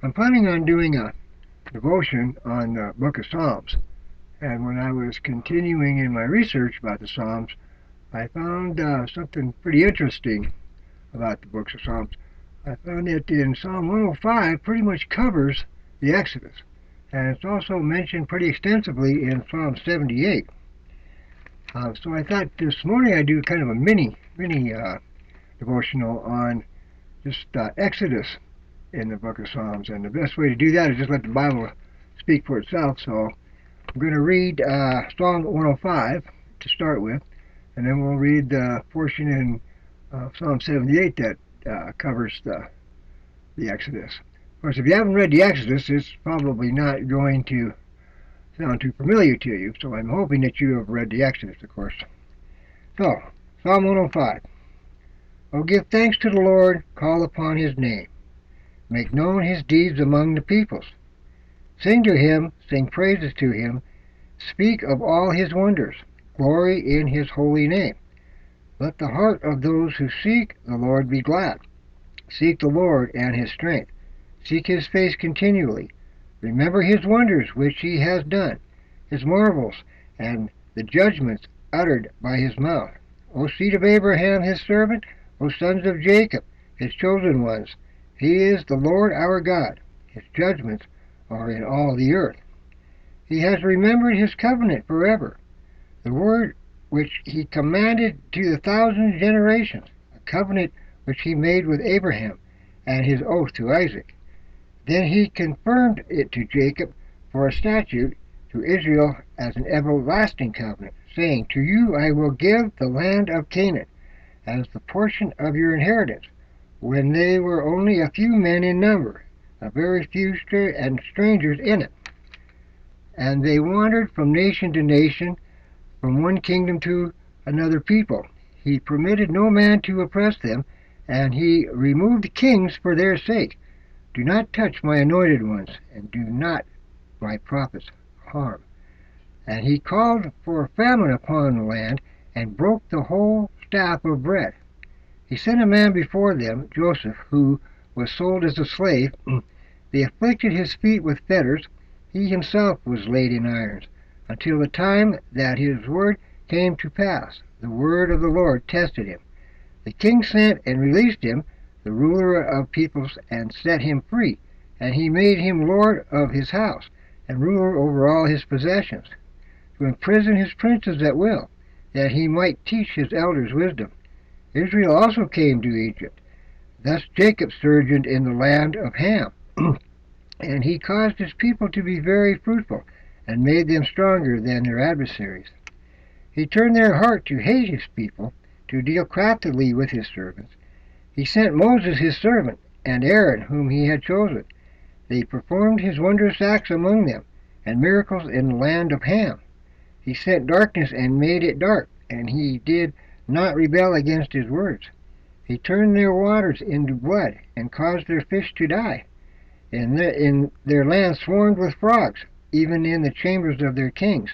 I'm planning on doing a devotion on the book of Psalms. And when I was continuing in my research about the Psalms, I found something pretty interesting about the books of Psalms. I found that in Psalm 105 pretty much covers the Exodus. And it's also mentioned pretty extensively in Psalm 78. So I thought this morning I'd do kind of a mini devotional on just Exodus in the book of Psalms. And the best way to do that is just let the Bible speak for itself. So I'm going to read Psalm 105 to start with, and then we'll read the portion in Psalm 78 that covers the Exodus. Of course, if you haven't read the Exodus, it's probably not going to sound too familiar to you, so I'm hoping that you have read the Exodus, of course. So, Psalm 105. Oh, give thanks to the Lord, call upon his name. Make known his deeds among the peoples. Sing to him, sing praises to him, speak of all his wonders, glory in his holy name. Let the heart of those who seek the Lord be glad. Seek the Lord and his strength. Seek his face continually. Remember his wonders which he has done, his marvels, and the judgments uttered by his mouth. O seed of Abraham his servant, O sons of Jacob, his chosen ones, he is the Lord our God. His judgments are in all the earth. He has remembered his covenant forever, the word which he commanded to 1,000 generations, a covenant which he made with Abraham, and his oath to Isaac. Then he confirmed it to Jacob for a statute, to Israel as an everlasting covenant, saying, To you I will give the land of Canaan as the portion of your inheritance, when they were only a few men in number, a very few and strangers in it. And they wandered from nation to nation, from one kingdom to another people. He permitted no man to oppress them, and he removed kings for their sake. Do not touch my anointed ones, and do not my prophets harm. And he called for famine upon the land, and broke the whole staff of bread. He sent a man before them, Joseph, who was sold as a slave. They afflicted his feet with fetters. He himself was laid in irons, until the time that his word came to pass. The word of the Lord tested him. The king sent and released him, the ruler of peoples, and set him free. And he made him lord of his house, and ruler over all his possessions, to imprison his princes at will, that he might teach his elders wisdom. Israel also came to Egypt. Thus Jacob sojourned in the land of Ham. And he caused his people to be very fruitful, and made them stronger than their adversaries. He turned their heart to hate his people, to deal craftily with his servants. He sent Moses his servant, and Aaron whom he had chosen. They performed his wondrous acts among them, and miracles in the land of Ham. He sent darkness and made it dark, and he did not rebel against his words. He turned their waters into blood, and caused their fish to die. In their land swarmed with frogs, even in the chambers of their kings.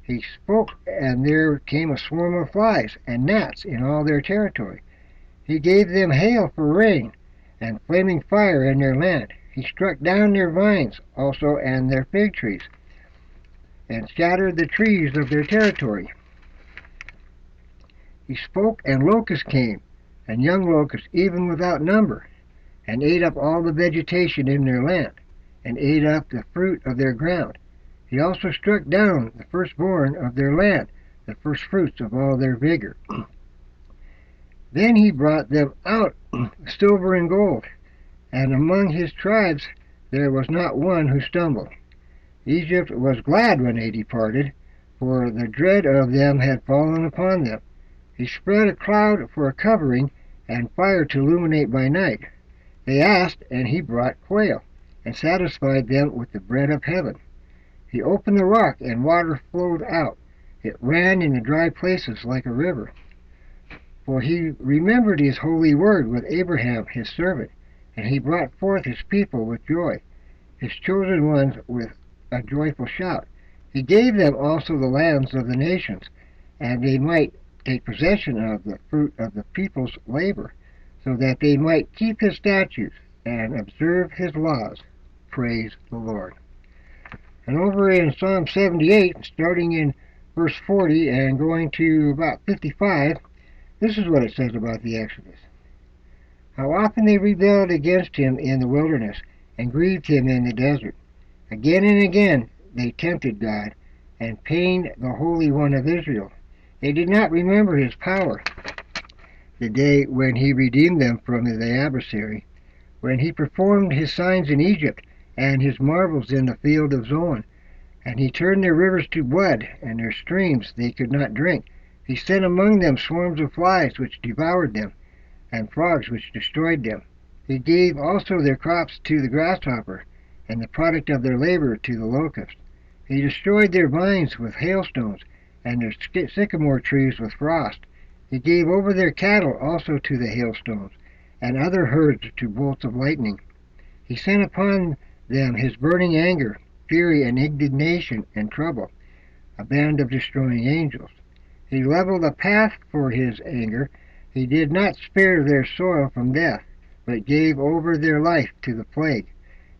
He spoke, and there came a swarm of flies and gnats in all their territory. He gave them hail for rain, and flaming fire in their land. He struck down their vines also and their fig trees, and scattered the trees of their territory. He spoke, and locusts came, and young locusts even without number, and ate up all the vegetation in their land, and ate up the fruit of their ground. He also struck down the firstborn of their land, the firstfruits of all their vigor. Then he brought them out silver and gold, and among his tribes there was not one who stumbled. Egypt was glad when they departed, for the dread of them had fallen upon them. He spread a cloud for a covering, and fire to illuminate by night. They asked, and he brought quail, and satisfied them with the bread of heaven. He opened the rock, and water flowed out. It ran in the dry places like a river. For he remembered his holy word with Abraham his servant, and he brought forth his people with joy, his chosen ones with a joyful shout. He gave them also the lands of the nations, and they might take possession of the fruit of the people's labor, so that they might keep his statutes and observe his laws. praise the Lord. And over in Psalm 78, starting in verse 40 and going to about 55, this is what it says about the Exodus. How often they rebelled against him in the wilderness and grieved him in the desert. Again and again they tempted God and pained the Holy One of Israel. They did not remember his power, the day when he redeemed them from the adversary, when he performed his signs in Egypt and his marvels in the field of Zoan. And he turned their rivers to blood, and their streams they could not drink. He sent among them swarms of flies, which devoured them, and frogs, which destroyed them. He gave also their crops to the grasshopper, and the product of their labor to the locust. He destroyed their vines with hailstones, and their sycamore trees with frost. He gave over their cattle also to the hailstones, and other herds to bolts of lightning. He sent upon them his burning anger, fury and indignation and trouble, a band of destroying angels. He leveled a path for his anger. He did not spare their soil from death, but gave over their life to the plague,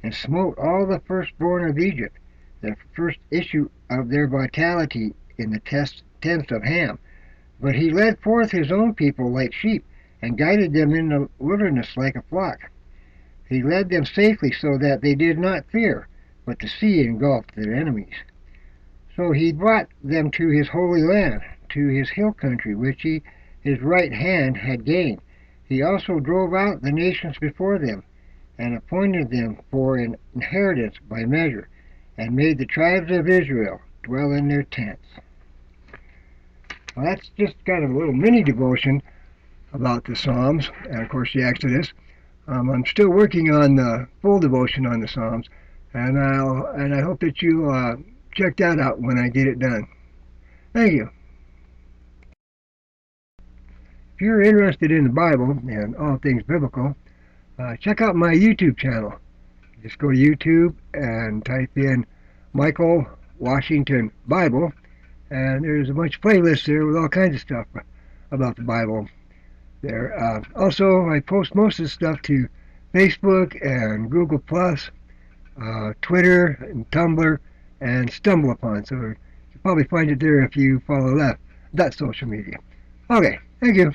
and smote all the firstborn of Egypt, the first issue of their vitality in the tents of Ham. But he led forth his own people like sheep, and guided them in the wilderness like a flock. He led them safely so that they did not fear, but the sea engulfed their enemies. So he brought them to his holy land, to his hill country, which his right hand had gained. He also drove out the nations before them, and appointed them for an inheritance by measure, and made the tribes of Israel dwell in their tents. Well, that's just kind of a little mini devotion about the Psalms, and of course the Exodus. I'm still working on the full devotion on the Psalms, and I hope that you check that out when I get it done. Thank you. If you're interested in the Bible and all things biblical, check out my YouTube channel. Just go to YouTube and type in Michael Washington Bible, and there's a bunch of playlists there with all kinds of stuff about the Bible there. Also, I post most of the stuff to Facebook and Google+, Twitter and Tumblr, and StumbleUpon. So you'll probably find it there if you follow that social media. Okay, thank you.